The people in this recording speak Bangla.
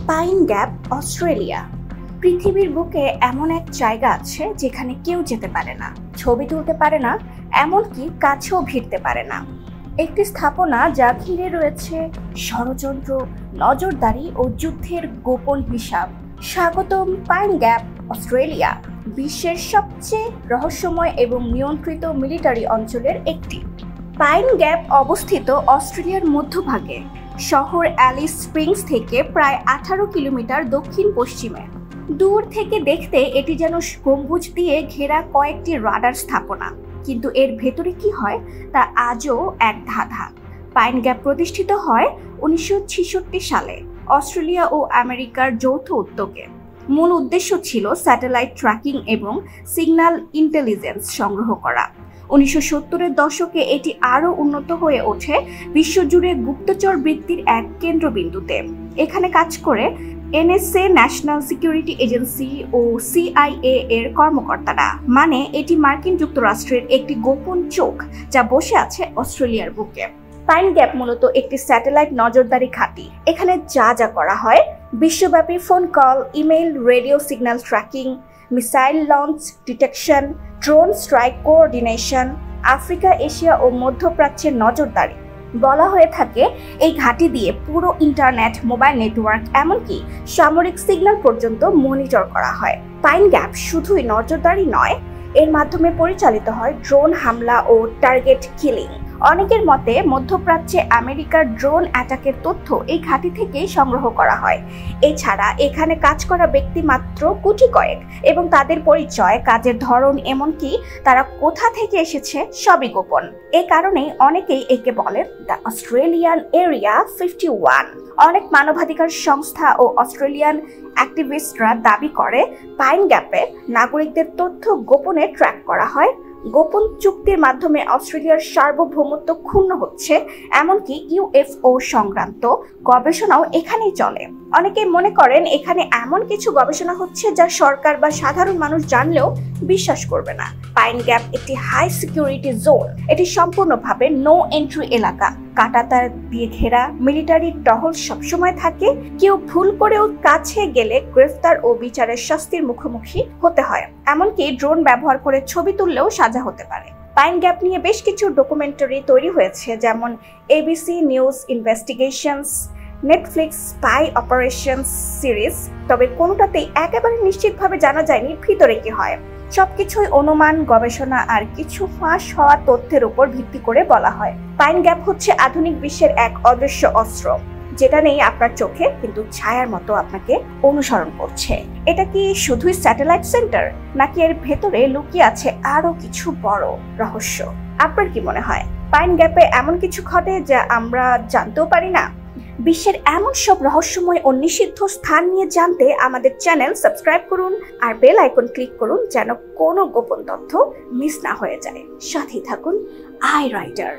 Pine gap, Australia. পৃথিবীর বুকে এমন এক জায়গা আছে যেখানে কেউ যেতে পারে না, ছবি তুলতে পারে না, এমনকি কাছেও ভিড়তে পারে না। একটি স্থাপনা যা ঘিরে রয়েছে ষড়যন্ত্র, নজরদারি ও যুদ্ধের গোপন হিসাব। স্বাগতম পাইন গ্যাপ, অস্ট্রেলিয়া, বিশ্বের সবচেয়ে রহস্যময় এবং নিয়ন্ত্রিত মিলিটারি অঞ্চলের একটি। পাইন গ্যাপ অবস্থিত অস্ট্রেলিয়ার মধ্যভাগে, শহর অ্যালিস স্প্রিংস থেকে প্রায় 18 কিলোমিটার দক্ষিণ পশ্চিমে। দূর থেকে দেখতে এটি যেন গম্বুজ দিয়ে ঘেরা কয়েকটি রাডার স্থাপনা, কিন্তু এর ভেতরে কি হয় তা আজও এক ধাঁধা। পাইন গ্যাপ প্রতিষ্ঠিত হয় 1966 সালে অস্ট্রেলিয়া ও আমেরিকার যৌথ উদ্যোগে। মূল উদ্দেশ্য ছিল স্যাটেলাইট ট্র্যাকিং এবং সিগন্যাল ইন্টেলিজেন্স সংগ্রহ করা। 1970-এর দশকে এটি আরও উন্নত হয়ে ওঠে বিশ্বজুড়ে গুপ্তচর বৃত্তির এক কেন্দ্রবিন্দুতে। এখানে কাজ করে এনএসএ, ন্যাশনাল সিকিউরিটি এজেন্সি ও সিআইএ এর কর্মকর্তারা। মানে এটি মার্কিন যুক্তরাষ্ট্রের একটি গোপন চোখ যা বসে আছে অস্ট্রেলিয়ার বুকে। পাইন গ্যাপ মূলত একটি স্যাটেলাইট নজরদারি ঘাঁটি। এখানে যা যা করা হয়, বিশ্বব্যাপী phone call, email, radio signal tracking, missile launch detection, drone strike coordination, Africa, Asia ও মধ্যপ্রাচ্যের নজরদারি। বলা হয়ে থাকে এই ঘাঁটি দিয়ে পুরো ইন্টারনেট, মোবাইল নেটওয়ার্ক, এমনকি সামরিক সিগন্যাল পর্যন্ত মনিটর করা হয়। পাইন গ্যাপ শুধুই নজরদারি নয়, এর মাধ্যমে পরিচালিত হয় ড্রোন হামলা ও টার্গেট কিলিং। অনেকের মতে মধ্যপ্রাচ্যে আমেরিকার ড্রোন অ্যাটাকের তথ্য এই ঘাঁটি থেকেই সংগ্রহ করা হয়। এছাড়া এখানে কাজ করা ব্যক্তি মাত্র কোটি কয়েক, এবং তাদের পরিচয়, কাজের ধরন, এমনকি তারা কোথা থেকে এসেছে সবই গোপন। এ কারণেই অনেকেই একে বলেন দ্য অস্ট্রেলিয়ান এরিয়া 51। অনেক মানবাধিকার সংস্থা ও অস্ট্রেলিয়ান অ্যাক্টিভিস্টরা দাবি করে পাইন গ্যাপে নাগরিকদের তথ্য গোপনে ট্র্যাক করা হয়। গোপন চুক্তির মাধ্যমে অস্ট্রেলিয়ার সার্বভৌমত্ব ক্ষুণ্ণ হচ্ছে, এমনকি ইউএফও সংক্রান্ত গবেষণাও এখানেই চলে। অনেকেই মনে করেন এখানে এমন কিছু গবেষণা হচ্ছে যা সরকার বা সাধারণ মানুষ জানলেও বিশ্বাস করবে না। পাইন গ্যাপ একটি হাই সিকিউরিটি জোন। এটি সম্পূর্ণভাবে নো এন্ট্রি এলাকা, কাঁটাতার দিয়ে ঘেরা, মিলিটারি টহল সবসময় থাকে। কেউ ভুল করেও কাছে গেলে গ্রেফতার ও বিচারের শাস্তির মুখোমুখি হতে হয়, এমনকি ড্রোন ব্যবহার করে ছবি তুললেও সাজা হতে পারে। পাইন গ্যাপ নিয়ে বেশ কিছু ডকুমেন্টারি তৈরি হয়েছে, যেমন ABC news investigations, Netflix spy operations series. তবে কোনোটাতেই একেবারে নিশ্চিতভাবে জানা যায়নি ভিতরে কি হয়। সবকিছুই অনুমান, গবেষণা আর কিছু ফাঁস হওয়া তথ্যের উপর ভিত্তি করে বলা হয়। পাইন গ্যাপ হচ্ছে আধুনিক বিশ্বের এক অদৃশ্য অস্ত্র, যেটা নেই আপনার চোখে, কিন্তু ছায়ার মতো আপনাকে অনুসরণ করছে। এটা কি শুধুই স্যাটেলাইট সেন্টার, নাকি এর ভেতরে লুকিয়ে আছে আরো কিছু বড় রহস্য? আপনার কি মনে হয় পাইন গ্যাপে এমন কিছু ঘটে যা আমরা জানতেও পারি না? বিশ্বের এমন সব রহস্যময় ও নিষিদ্ধ স্থান নিয়ে জানতে আমাদের চ্যানেল সাবস্ক্রাইব করুন আর বেল আইকন ক্লিক করুন, যেন কোনো গোপন তথ্য মিস না হয়ে যায়। সাথেই থাকুন আই রাইটার।